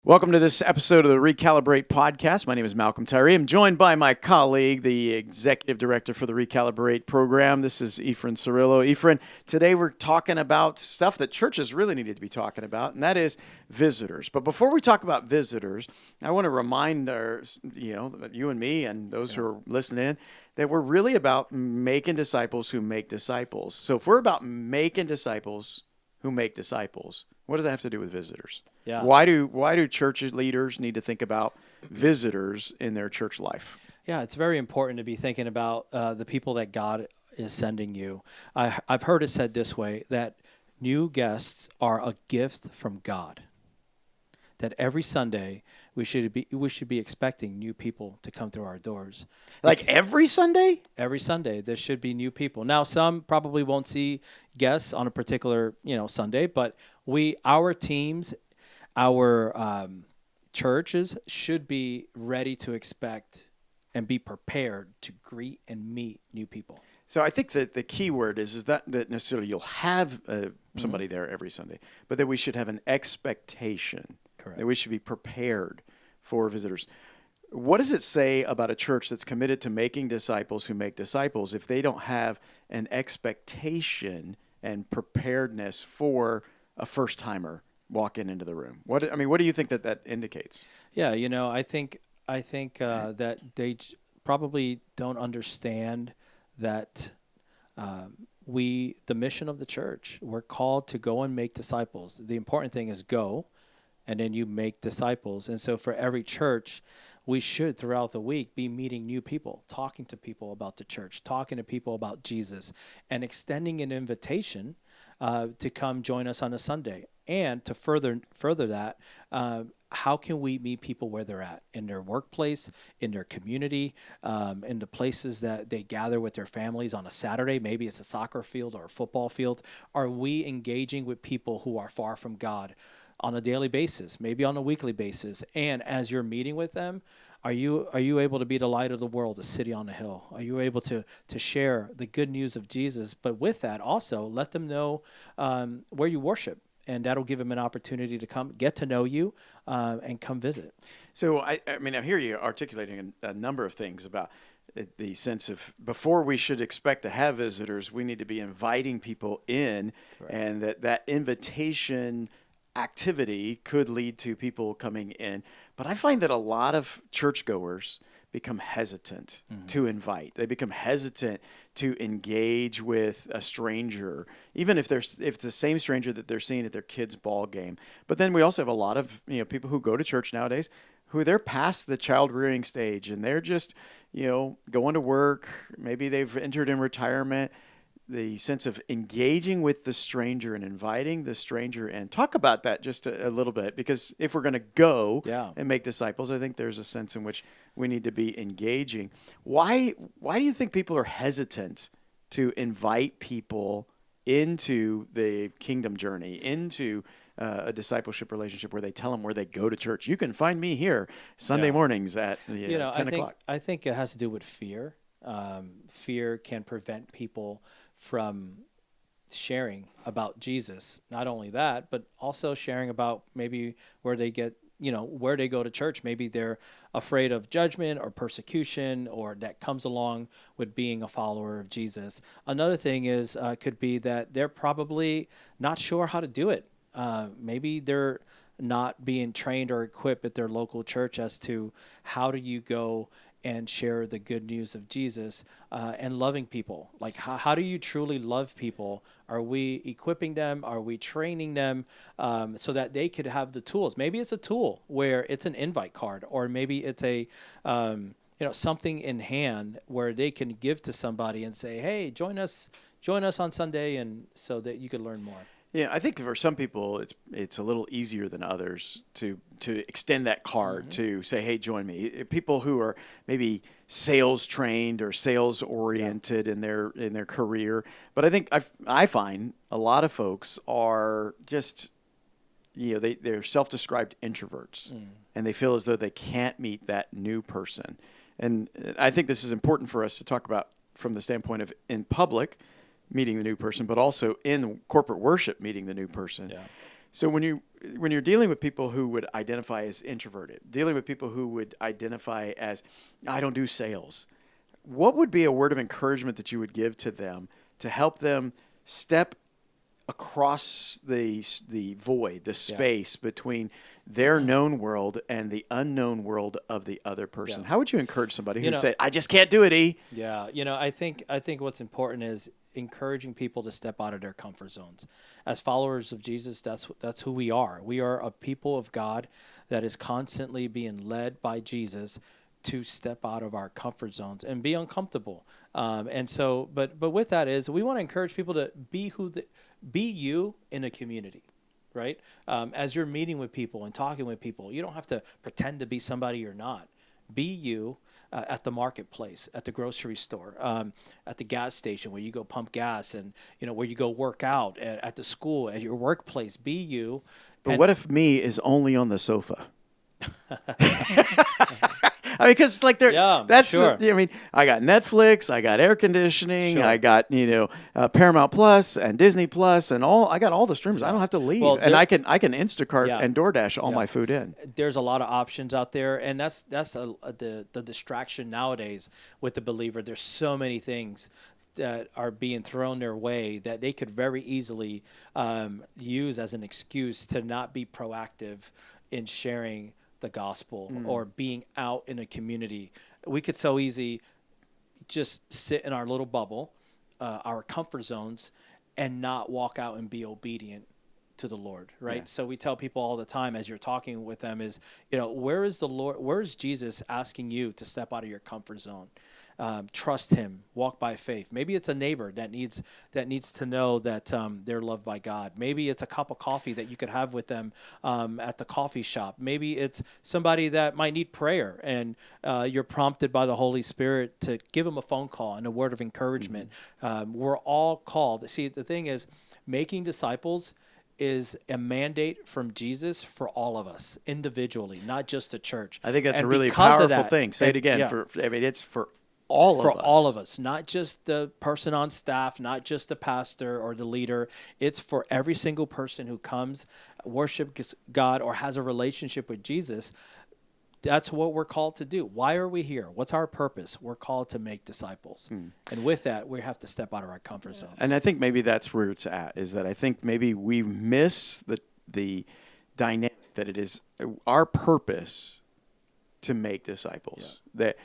Welcome to this episode of the Recalibrate Podcast. My name is Malcolm Tyree. I'm joined by my colleague, the Executive Director for the Recalibrate program. This is Efrain Cirilo. Efrain, today we're talking about stuff that churches really needed to be talking about, and that is visitors. But before we talk about visitors, I want to remind you and me and those who are listening in, that we're really about making disciples who make disciples. So if we're about making disciples who make disciples, what does that have to do with visitors? Yeah. Why do church leaders need to think about visitors in their church life? Yeah, it's very important to be thinking about the people that God is sending you. I've heard it said this way, that new guests are a gift from God. That every Sunday we should be expecting new people to come through our doors. Like every Sunday? Every Sunday there should be new people. Now some probably won't see guests on a particular Sunday, but our teams, our churches should be ready to expect and be prepared to greet and meet new people. So I think that the key word is not that necessarily you'll have somebody there every Sunday, but that we should have an expectation. Correct. That we should be prepared for visitors. What does it say about a church that's committed to making disciples who make disciples if they don't have an expectation and preparedness for a first-timer walking into the room? What do you think that indicates? Yeah, I think that they probably don't understand that the mission of the church, we're called to go and make disciples. The important thing is go, and then you make disciples. And so for every church, we should throughout the week be meeting new people, talking to people about the church, talking to people about Jesus, and extending an invitation to come join us on a Sunday. And to further that, how can we meet people where they're at, in their workplace, in their community, in the places that they gather with their families on a Saturday? Maybe it's a soccer field or a football field. Are we engaging with people who are far from God on a daily basis, maybe on a weekly basis? And as you're meeting with them, are you able to be the light of the world, a city on a hill? Are you able to share the good news of Jesus? But with that, also let them know where you worship. And that'll give them an opportunity to come get to know you and come visit. So, I hear you articulating a number of things about the sense of before we should expect to have visitors, we need to be inviting people in. Correct. And that invitation activity could lead to people coming in. But I find that a lot of churchgoers become hesitant to invite. They become hesitant to engage with a stranger, even if it's the same stranger that they're seeing at their kid's ball game. But then we also have a lot of people who go to church nowadays who they're past the child rearing stage and they're just going to work. Maybe they've entered in retirement. The sense of engaging with the stranger and inviting the stranger in. Talk about that just a little bit, because if we're going to go and make disciples, I think there's a sense in which we need to be engaging. Why do you think people are hesitant to invite people into the kingdom journey, into a discipleship relationship where they tell them where they go to church? You can find me here Sunday mornings at 10 o'clock. I think it has to do with fear. Fear can prevent people from sharing about Jesus. Not only that, but also sharing about maybe where they go to church. Maybe they're afraid of judgment or persecution, or that comes along with being a follower of Jesus. Another thing is could be that they're probably not sure how to do it. Maybe they're not being trained or equipped at their local church as to how do you go and share the good news of Jesus and loving people. Like, how do you truly love people? Are we equipping them? Are we training them so that they could have the tools? Maybe it's a tool where it's an invite card, or maybe it's a something in hand where they can give to somebody and say, "Hey, join us on Sunday," and so that you could learn more. Yeah, I think for some people it's a little easier than others to extend that card to say, "Hey, join me." People who are maybe sales trained or sales oriented in their career, but I think I find a lot of folks are just they're self-described introverts, and they feel as though they can't meet that new person. And I think this is important for us to talk about from the standpoint of in public meeting the new person, but also in corporate worship meeting the new person. Yeah. So when you're dealing with people who would identify as introverted, dealing with people who would identify as, I don't do sales, what would be a word of encouragement that you would give to them to help them step across the void, the space between their known world and the unknown world of the other person? How would you encourage somebody who would say, I just can't do it, E? Yeah, I think what's important is encouraging people to step out of their comfort zones. As followers of Jesus, that's who we are. We are a people of God that is constantly being led by Jesus to step out of our comfort zones and be uncomfortable. And so, but with that is we want to encourage people to be be you in a community, right? As you're meeting with people and talking with people, you don't have to pretend to be somebody you're not. Be you at the marketplace, at the grocery store, at the gas station where you go pump gas, and where you go work out, at the school, at your workplace. Be you. But what if me is only on the sofa? I mean, because that's sure. I got Netflix, I got air conditioning, I got Paramount Plus and Disney Plus and all. I got all the streams. I don't have to leave, and I can Instacart and DoorDash all my food in. There's a lot of options out there, and that's the distraction nowadays with the believer. There's so many things that are being thrown their way that they could very easily use as an excuse to not be proactive in sharing the gospel or being out in a community. We could so easy just sit in our little bubble, our comfort zones, and not walk out and be obedient to the Lord, right? Yeah. So we tell people all the time as you're talking with them is, where is the Lord, where is Jesus asking you to step out of your comfort zone? Trust him, walk by faith. Maybe it's a neighbor that needs to know that they're loved by God. Maybe it's a cup of coffee that you could have with them at the coffee shop. Maybe it's somebody that might need prayer, and you're prompted by the Holy Spirit to give them a phone call and a word of encouragement. We're all called. See, the thing is, making disciples is a mandate from Jesus for all of us individually, not just the church. I think that's a really powerful thing. Say it again. Yeah. It's for all of us. For all of us, not just the person on staff, not just the pastor or the leader. It's for every single person who comes, worships God, or has a relationship with Jesus. That's what we're called to do. Why are we here? What's our purpose? We're called to make disciples. And with that, we have to step out of our comfort zones. And I think maybe that's where it's at, is that I think maybe we miss the dynamic that it is our purpose to make disciples. Yeah. That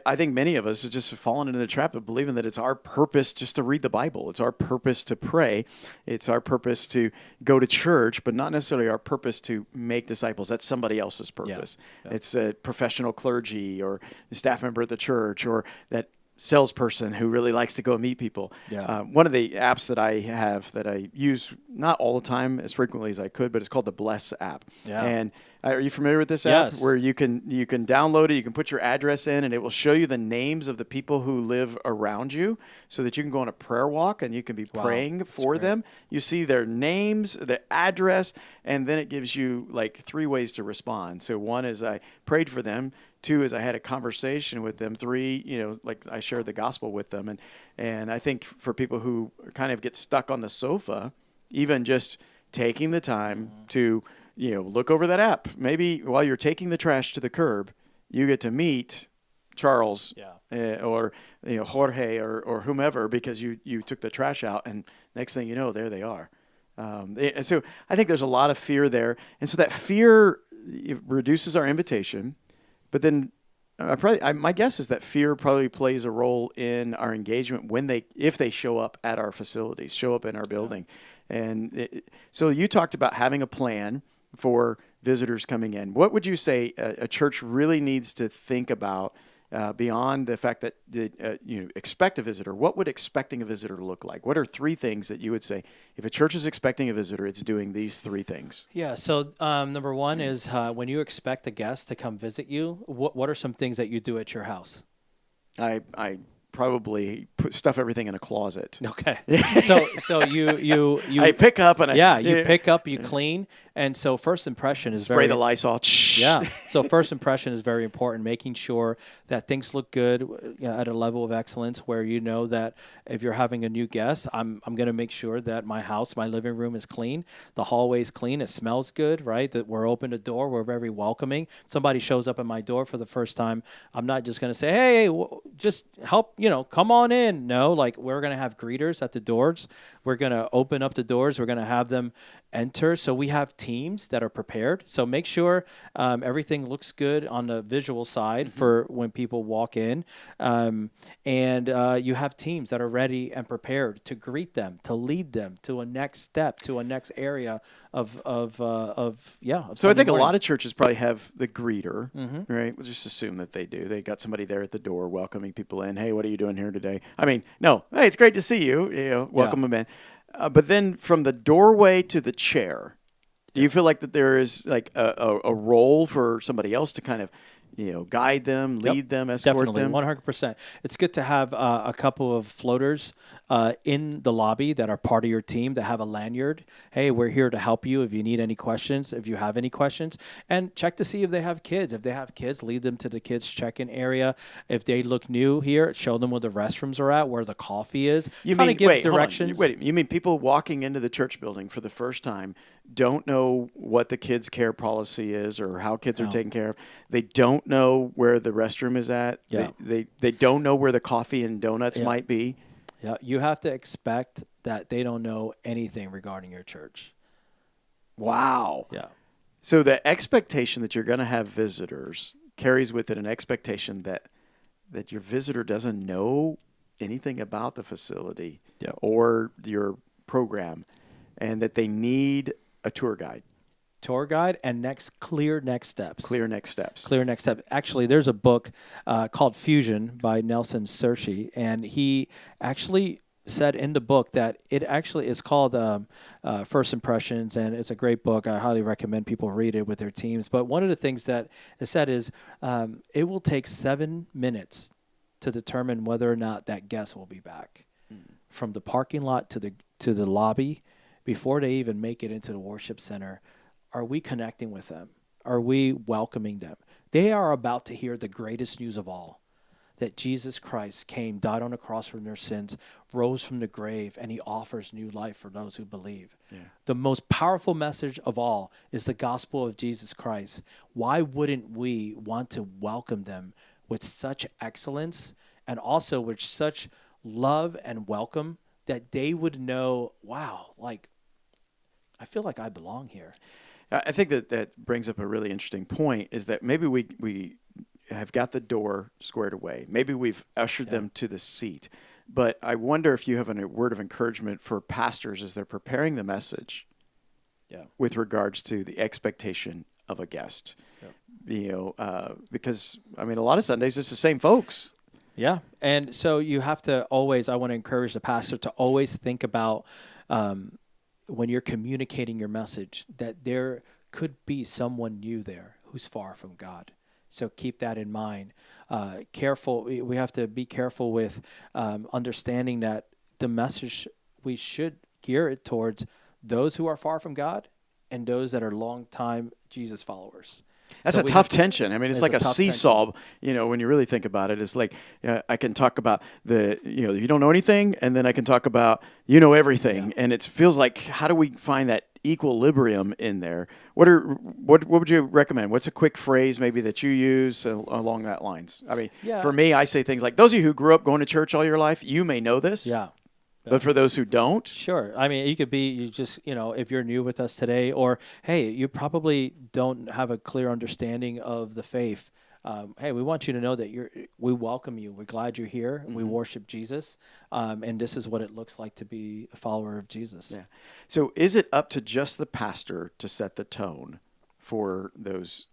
I think many of us have just fallen into the trap of believing that it's our purpose just to read the Bible. It's our purpose to pray. It's our purpose to go to church, but not necessarily our purpose to make disciples. That's somebody else's purpose. Yeah. It's a professional clergy or a staff member at the church or that salesperson who really likes to go meet people. Yeah. One of the apps that I have that I use not all the time, as frequently as I could, but it's called the Bless app. Yeah. And are you familiar with this app? Yes. Where you can download it, you can put your address in, and it will show you the names of the people who live around you so that you can go on a prayer walk and you can be praying for them. You see their names, the address, and then it gives you like 3 ways to respond. So 1 is I prayed for them. 2 is I had a conversation with them. 3, like I shared the gospel with them. And I think for people who kind of get stuck on the sofa, even just taking the time to, look over that app. Maybe while you're taking the trash to the curb, you get to meet Charles or Jorge or whomever because you took the trash out, and next thing you know, there they are. And so I think there's a lot of fear there. And so that fear reduces our invitation. But then my guess is that fear probably plays a role in our engagement if they show up at our facilities, show up in our building. And so you talked about having a plan for visitors coming in. What would you say a church really needs to think about beyond the fact that expect a visitor? What would expecting a visitor look like? What are 3 things that you would say if a church is expecting a visitor, it's doing these 3 things? Yeah. So number 1 is when you expect a guest to come visit you, what are some things that you do at your house? I probably stuff everything in a closet. Okay. So you I pick up and you pick up, you clean, and so first impression is spray the Lysol. Yeah. So first impression is very important, making sure that things look good, at a level of excellence where you know that if you're having a new guest, I'm going to make sure that my house, my living room is clean, the hallway is clean, it smells good, right? That we're open the door, we're very welcoming. Somebody shows up at my door for the first time, I'm not just going to say, hey, just help, come on in. No, like we're going to have greeters at the doors. We're going to open up the doors. We're going to have them enter. So we have teams that are prepared. So make sure everything looks good on the visual side for when people walk in. And you have teams that are ready and prepared to greet them, to lead them to a next step, to a next area of So I think a lot of churches probably have the greeter, right? We'll just assume that they do. They got somebody there at the door welcoming people in. Hey, what are you doing here today? I mean, no, hey, it's great to see you. Welcome them in. But then from the doorway to the chair, do you feel like that there is like a role for somebody else to kind of, guide them, lead them, escort them? Definitely, 100%. It's good to have a couple of floaters in the lobby that are part of your team that have a lanyard. Hey, we're here to help you if you need any questions, if you have any questions. And check to see if they have kids. If they have kids, lead them to the kids' check-in area. If they look new here, show them where the restrooms are at, where the coffee is. You mean, give directions. You mean people walking into the church building for the first time don't know what the kids' care policy is or how kids are taken care of? They don't know where the restroom is at. Yeah. They don't know where the coffee and donuts might be. Yeah, you have to expect that they don't know anything regarding your church. Wow. Yeah. So the expectation that you're going to have visitors carries with it an expectation that your visitor doesn't know anything about the facility or your program, and that they need a tour guide. Tour guide and clear next steps. Clear next steps. Actually, there's a book called Fusion by Nelson Searchy, and he actually said in the book that it actually is called First Impressions, and it's a great book. I highly recommend people read it with their teams. But one of the things that it said is it will take 7 minutes to determine whether or not that guest will be back. From the parking lot to the lobby, before they even make it into the worship center. Are we connecting with them? Are we welcoming them? They are about to hear the greatest news of all, that Jesus Christ came, died on the cross for their sins, rose from the grave, and he offers new life for those who believe. Yeah. The most powerful message of all is the gospel of Jesus Christ. Why wouldn't we want to welcome them with such excellence and also with such love and welcome that they would know, wow, like, I feel like I belong here. I think that brings up a really interesting point, is that maybe we have got the door squared away. Maybe we've ushered them to the seat. But I wonder if you have a word of encouragement for pastors as they're preparing the message with regards to the expectation of a guest. Because, I mean, a lot of Sundays it's the same folks. Yeah. And so you have to always, I want to encourage the pastor to always think about when you're communicating your message, that there could be someone new there who's far from God. So keep that in mind. We have to be careful with understanding that the message, we should gear it towards those who are far from God and those that are long-time Jesus followers. That's a tough tension. I mean, it's like a seesaw, when you really think about it. It's like I can talk about you don't know anything, and then I can talk about everything. Yeah. And it feels like, how do we find that equilibrium in there? What would you recommend? What's a quick phrase maybe that you use along that lines? I mean, for me, I say things like, those of you who grew up going to church all your life, you may know this. Yeah. But for those who don't? Sure. I mean, if you're new with us today, or, hey, you probably don't have a clear understanding of the faith. Hey, we want you to know that we welcome you. We're glad you're here. Mm-hmm. We worship Jesus. And this is what it looks like to be a follower of Jesus. Yeah. So is it up to just the pastor to set the tone for those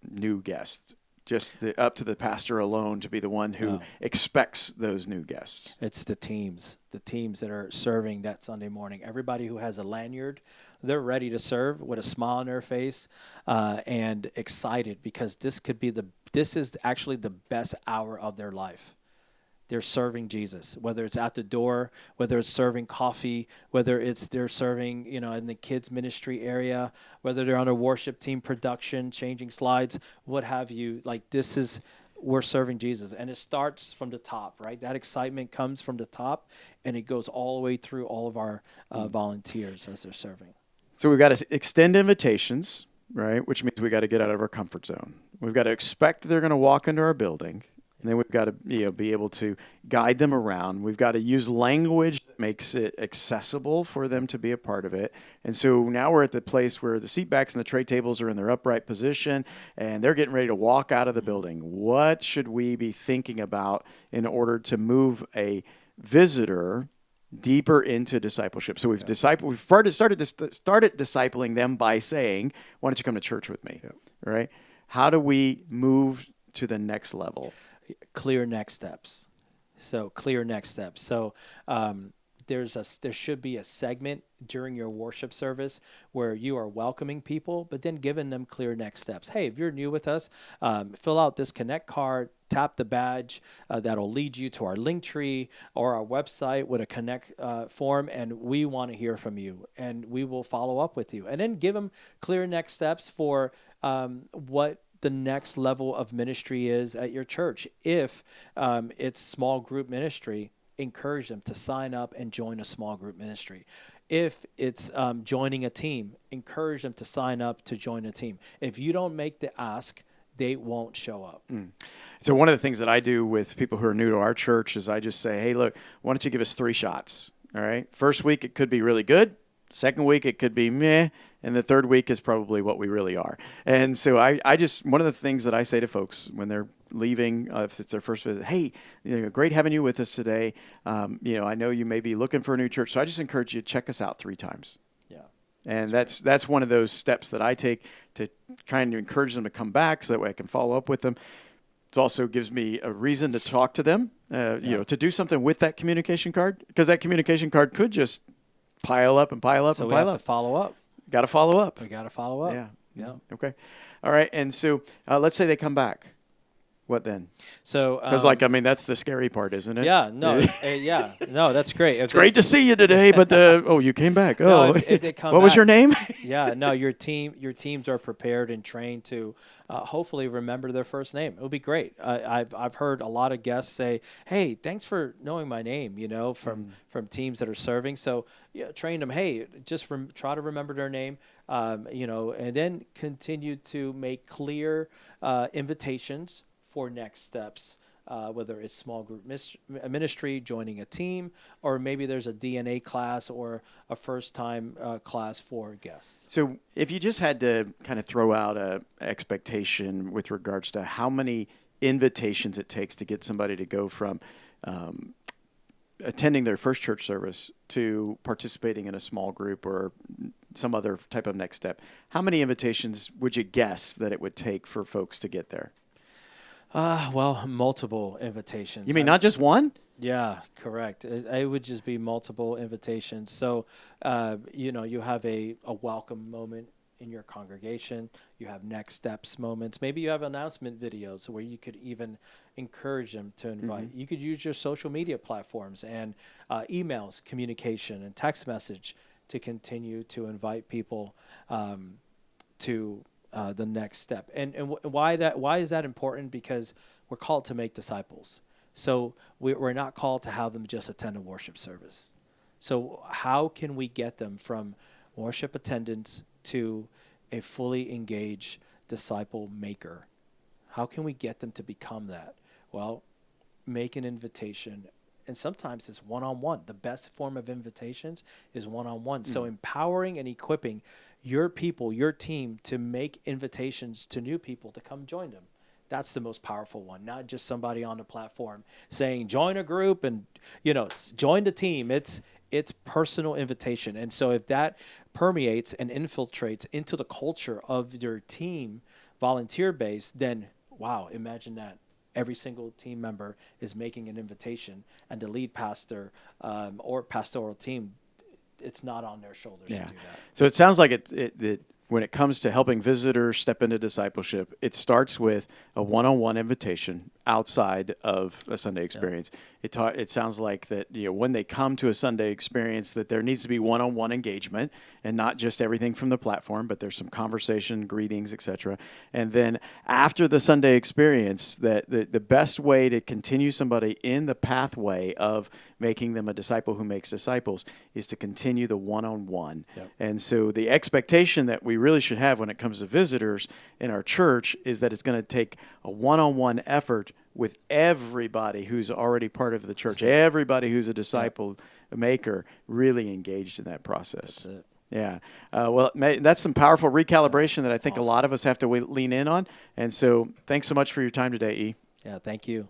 new guests? Just up to the pastor alone to be the one who expects those new guests? It's the teams that are serving that Sunday morning. Everybody who has a lanyard, they're ready to serve with a smile on their face and excited, because this is actually the best hour of their life. they're serving Jesus, whether it's at the door, whether it's serving coffee, whether it's they're serving, in the kids ministry area, whether they're on a worship team production, changing slides, what have you. Like we're serving Jesus. And it starts from the top, right? That excitement comes from the top, and it goes all the way through all of our volunteers as they're serving. So we've got to extend invitations, right? Which means we got to get out of our comfort zone. We've got to expect that they're going to walk into our building, and then we've got to be able to guide them around. We've got to use language that makes it accessible for them to be a part of it. And so now we're at the place where the seat backs and the tray tables are in their upright position, and they're getting ready to walk out of the building. What should we be thinking about in order to move a visitor deeper into discipleship? So we've started discipling them by saying, "Why don't you come to church with me?" Right? How do we move to the next level? Clear next steps. So there should be a segment during your worship service where you are welcoming people, but then giving them clear next steps. Hey, if you're new with us, fill out this Connect card, tap the badge that'll lead you to our link tree or our website with a Connect form, and we want to hear from you, and we will follow up with you. And then give them clear next steps for what the next level of ministry is at your church. If it's small group ministry, encourage them to sign up and join a small group ministry. If it's joining a team, encourage them to sign up to join a team. If you don't make the ask, they won't show up. So one of the things that I do with people who are new to our church is I just say, hey, look, why don't you give us 3 shots? All right. First week, it could be really good. Second week, it could be meh. And the third week is probably what we really are. And so I just, one of the things that I say to folks when they're leaving, if it's their first visit, hey, great having you with us today. I know you may be looking for a new church, so I just encourage you to check us out 3 times. Yeah. And that's one of those steps that I take to trying to encourage them to come back so that way I can follow up with them. It also gives me a reason to talk to them, to do something with that communication card, because that communication card could just pile up and pile up so and pile up. So we have to follow up. Got to follow up. We got to follow up. Yeah. Okay. All right. And so let's say they come back. What then? So, because that's the scary part, isn't it? Yeah. No. No, that's great. It's great to see you today, but you came back. No, if they come what was your name? Yeah. No, your teams are prepared and trained to hopefully remember their first name. It'll be great. I've heard a lot of guests say, "Hey, thanks for knowing my name." From teams that are serving. So train them. Hey, just try to remember their name. And then continue to make clear invitations for next steps, whether it's small group ministry, joining a team, or maybe there's a DNA class or a first-time class for guests. So if you just had to kind of throw out an expectation with regards to how many invitations it takes to get somebody to go from attending their first church service to participating in a small group or some other type of next step, how many invitations would you guess that it would take for folks to get there? Multiple invitations. You mean not just one? Yeah, correct. It would just be multiple invitations. So, you have a welcome moment in your congregation. You have next steps moments. Maybe you have announcement videos where you could even encourage them to invite. You could use your social media platforms and emails, communication, and text message to continue to invite people to the next step. And why is that important? Because we're called to make disciples. So we're not called to have them just attend a worship service. So how can we get them from worship attendance to a fully engaged disciple maker? How can we get them to become that? Well, make an invitation. And sometimes it's one-on-one. The best form of invitations is one-on-one. So empowering and equipping your people, your team, to make invitations to new people to come join them. That's the most powerful one, not just somebody on the platform saying, join a group and, join the team. It's personal invitation. And so if that permeates and infiltrates into the culture of your team, volunteer base, then, wow, imagine that. Every single team member is making an invitation, and the lead pastor or pastoral team, it's not on their shoulders to do that. So it sounds like that when it comes to helping visitors step into discipleship, it starts with a one-on-one invitation outside of a Sunday experience. It sounds like that, when they come to a Sunday experience, that there needs to be one-on-one engagement and not just everything from the platform, but there's some conversation, greetings, etc. And then after the Sunday experience, that the best way to continue somebody in the pathway of making them a disciple who makes disciples is to continue the one-on-one. Yep. And so the expectation that we really should have when it comes to visitors in our church is that it's going to take a one-on-one effort with everybody who's already part of the church, everybody who's a disciple maker, really engaged in that process. That's it. Yeah. Well, that's some powerful recalibration that I think a lot of us have to lean in on. And so thanks so much for your time today, E. Yeah, thank you.